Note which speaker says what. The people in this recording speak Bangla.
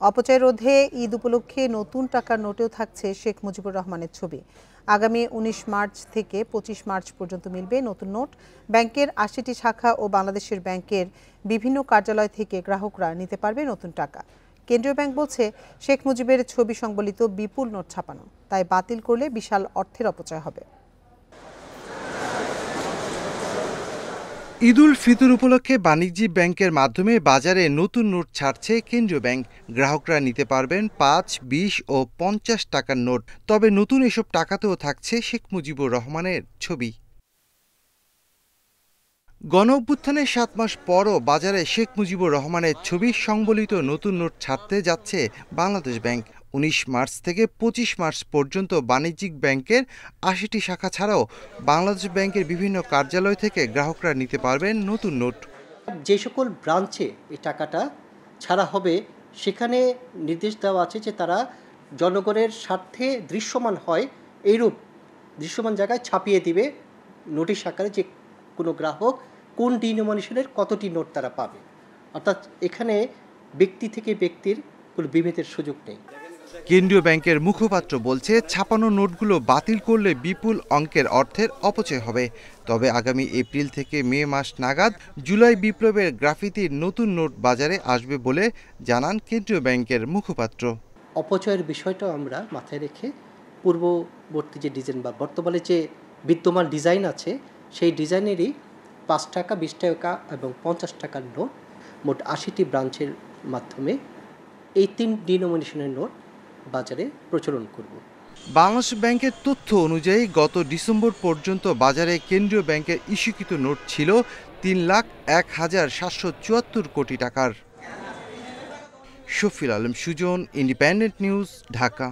Speaker 1: অপচয় রোধে ঈদ উপলক্ষে নতুন টাকার নোটেও থাকছে শেখ মুজিবুর রহমানের ছবি। আগামী ১৯ মার্চ থেকে ২৫ মার্চ পর্যন্ত মিলবে নতুন নোট। ব্যাংকের ৮০টি শাখা ও বাংলাদেশের ব্যাংকের বিভিন্ন কার্যালয় থেকে গ্রাহকরা নিতে পারবে নতুন টাকা। কেন্দ্রীয় ব্যাংক বলছে, শেখ মুজিবের ছবি সংবলিত বিপুল নোট ছাপানো, তাই বাতিল করলে বিশাল অর্থের অপচয় হবে।
Speaker 2: ঈদুল ফিতর উপলক্ষে বাণিজ্যিক ব্যাংকের মাধ্যমে বাজারে নতুন নোট ছাড়ছে কেন্দ্রীয় ব্যাংক। গ্রাহকরা নিতে পারবেন ৫, ২০ ও ৫০ টাকার নোট। তবে নতুন এসব টাকাতেও থাকছে শেখ মুজিবুর রহমানের ছবি। গণঅভ্যুত্থানের ৭ মাস পরও বাজারে শেখ মুজিবুর রহমানের ছবি সংবলিত নতুন নোট ছাড়তে যাচ্ছে বাংলাদেশ ব্যাংক। ১৯ মার্চ থেকে ২৫ মার্চ পর্যন্ত বাণিজ্যিক ব্যাংকের ৮০টি শাখা ছাড়াও বাংলাদেশ ব্যাংকের বিভিন্ন কার্যালয় থেকে গ্রাহকরা নিতে পারবেন নতুন নোট।
Speaker 3: যে সকল ব্রাঞ্চে এই টাকাটা ছাড়া হবে সেখানে নির্দেশ দেওয়া আছে যে তারা জনগণের স্বার্থে দৃশ্যমান হয় এইরূপ দৃশ্যমান জায়গায় ছাপিয়ে দিবে নোটিশ আকারে, যে কোনো গ্রাহক কোন ডিনোমিনেশনের কতটি নোট তারা পাবে। অর্থাৎ এখানে ব্যক্তি থেকে ব্যক্তির কোনো বিভেদের সুযোগ নেই।
Speaker 2: কেন্দ্রীয় ব্যাংকের মুখপাত্র বলছে, ছাপানো নোটগুলো বাতিল করলে বিপুল অঙ্কের অর্থের অপচয় হবে। তবে আগামী এপ্রিল থেকে মে মাস নাগাদ জুলাই বিপ্লবের গ্রাফিতির নতুন নোট বাজারে আসবে বলে জানান কেন্দ্রীয় ব্যাংকের মুখপাত্র।
Speaker 3: অপচয়ের বিষয়টাও আমরা মাথায় রেখে পূর্ববর্তী যে ডিজাইন বা বর্তমানে যে বিদ্যমান ডিজাইন আছে সেই ডিজাইনেরই ৫ টাকা, ২০ টাকা এবং ৫০ টাকার নোট মোট ৮০টি ব্রাঞ্চের মাধ্যমে এই ৩ ডিনোমিনেশনের নোট বাজারে প্রচলন করব।
Speaker 2: বাংলাদেশ ব্যাংকের তথ্য অনুযায়ী গত ডিসেম্বর পর্যন্ত বাজারে কেন্দ্রীয় ব্যাংকের ইস্যুকৃত নোট ছিল ৩,০১,৭৭৪ কোটি টাকার। Shafil Alam Sujan, independent news, Dhaka.